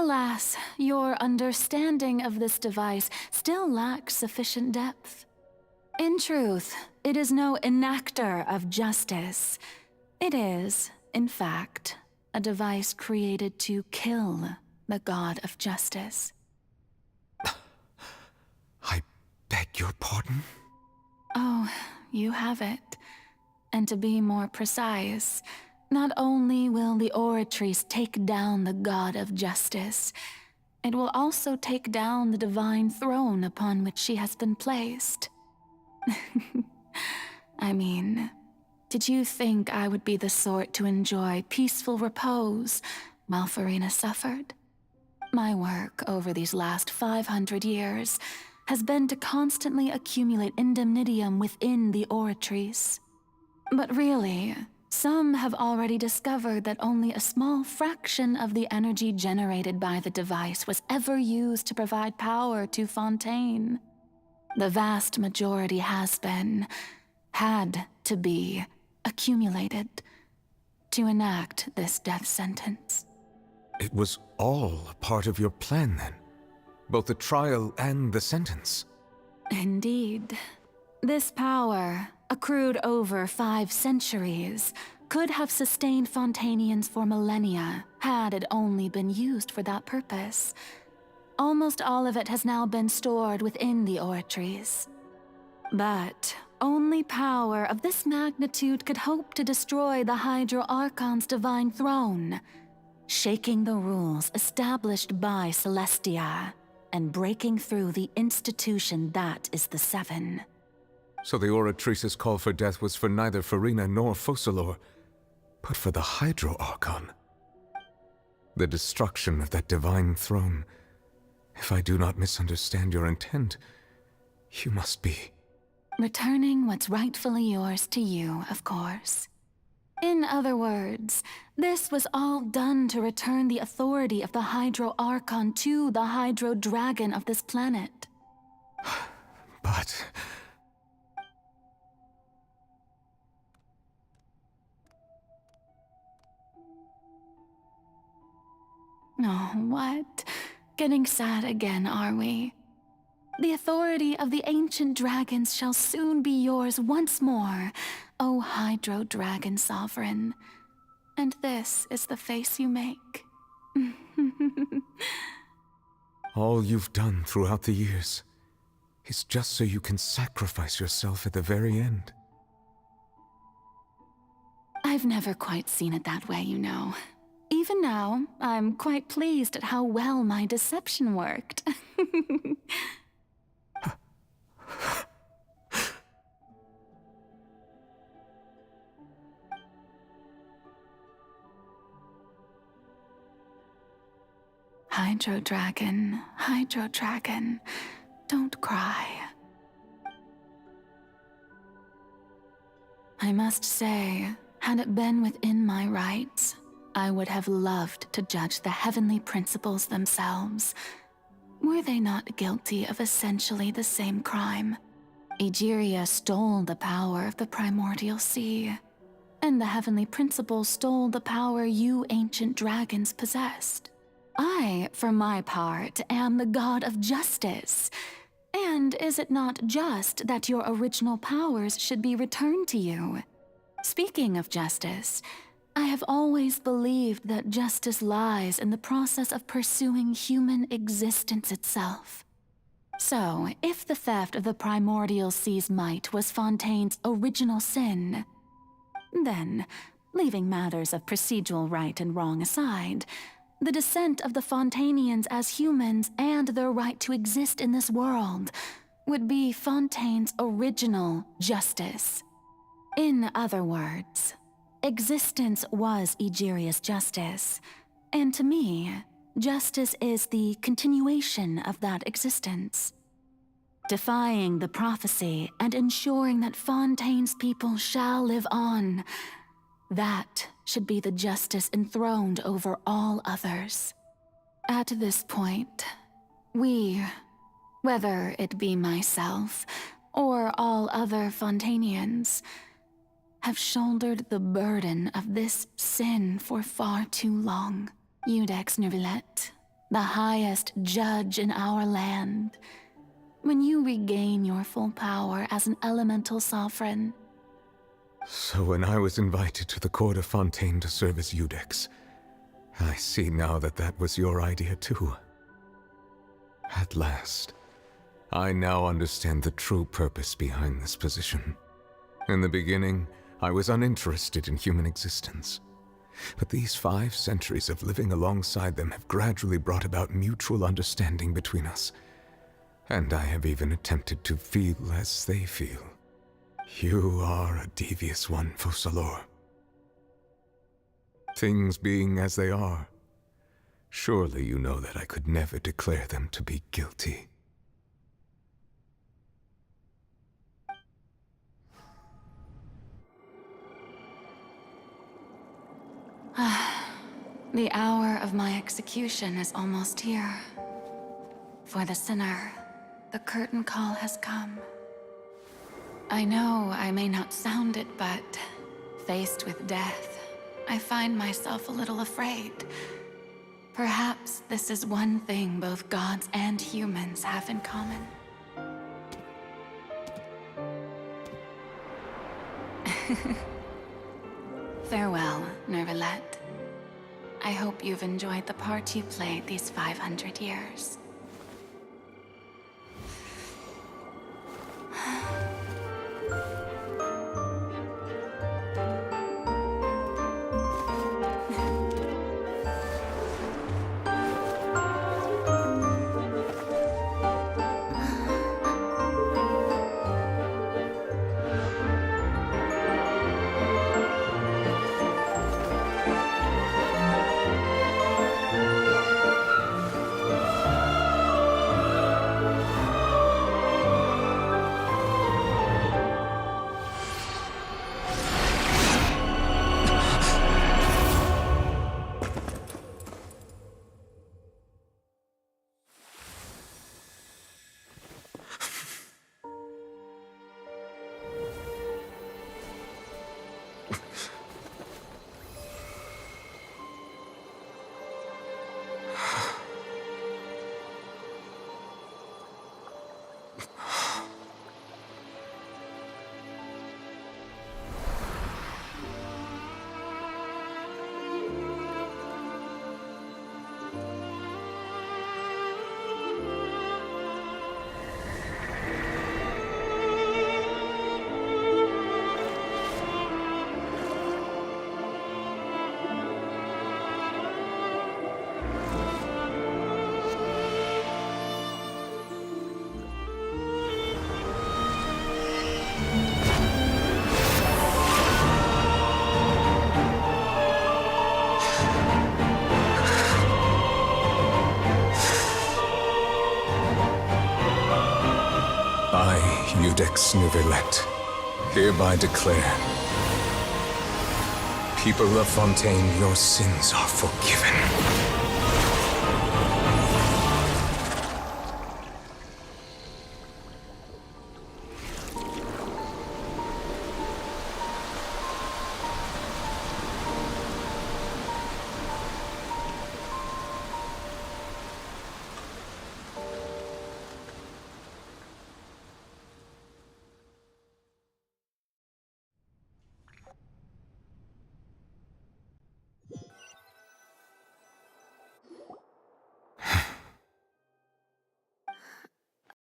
Alas, your understanding of this device still lacks sufficient depth. In truth, it is no enactor of justice. It is, in fact, a device created to kill the god of justice. I beg your pardon? Oh, you have it. And to be more precise, not only will the Oratrice take down the god of justice, it will also take down the divine throne upon which she has been placed. I mean, did you think I would be the sort to enjoy peaceful repose while Farina suffered? My work over these last 500 years has been to constantly accumulate indemnitium within the Oratrice. But really, some have already discovered that only a small fraction of the energy generated by the device was ever used to provide power to Fontaine. The vast majority had to be, accumulated to enact this death sentence. It was all a part of your plan, then? Both the trial and the sentence? Indeed. This power, accrued over 5 centuries, could have sustained Fontainians for millennia had it only been used for that purpose. Almost all of it has now been stored within the Oratrice. But only power of this magnitude could hope to destroy the Hydro Archon's divine throne, shaking the rules established by Celestia and breaking through the institution that is the Seven. So the Oratrice's call for death was for neither Farina nor Focalor, but for the Hydro Archon. The destruction of that divine throne. If I do not misunderstand your intent, you must be... returning what's rightfully yours to you, of course. In other words, this was all done to return the authority of the Hydro Archon to the Hydro Dragon of this planet. But... Oh, what? Getting sad again, are we? The authority of the ancient dragons shall soon be yours once more, O Hydro Dragon Sovereign. And this is the face you make. all you've done throughout the years is just so you can sacrifice yourself at the very end. I've never quite seen it that way, you know. Even now, I'm quite pleased at how well my deception worked. Hydro Dragon, don't cry. I must say, had it been within my rights, I would have loved to judge the heavenly principles themselves. Were they not guilty of essentially the same crime? Egeria stole the power of the primordial sea, and the heavenly principles stole the power you ancient dragons possessed. I, for my part, am the god of justice. And is it not just that your original powers should be returned to you? Speaking of justice, I have always believed that justice lies in the process of pursuing human existence itself. So, if the theft of the primordial sea's might was Fontaine's original sin, then, leaving matters of procedural right and wrong aside, the descent of the Fontainians as humans and their right to exist in this world would be Fontaine's original justice. In other words, existence was Egeria's justice, and to me, justice is the continuation of that existence. Defying the prophecy and ensuring that Fontaine's people shall live on, that should be the justice enthroned over all others. At this point, we, whether it be myself or all other Fontainians, have shouldered the burden of this sin for far too long. Iudex Nervillet, the highest judge in our land. When you regain your full power as an elemental sovereign. So when I was invited to the court of Fontaine to serve as Eudex, I see now that that was your idea too. At last, I now understand the true purpose behind this position. In the beginning, I was uninterested in human existence. But these 5 centuries of living alongside them have gradually brought about mutual understanding between us. And I have even attempted to feel as they feel. You are a devious one, Focalors. Things being as they are, surely you know that I could never declare them to be guilty. The hour of my execution is almost here. For the sinner, the curtain call has come. I know I may not sound it, but faced with death, I find myself a little afraid. Perhaps this is one thing both gods and humans have in common. Farewell, Nervalette. I hope you've enjoyed the part you played these 500 years. I, Eudex Nervalette, hereby declare, people of Fontaine, your sins are forgiven.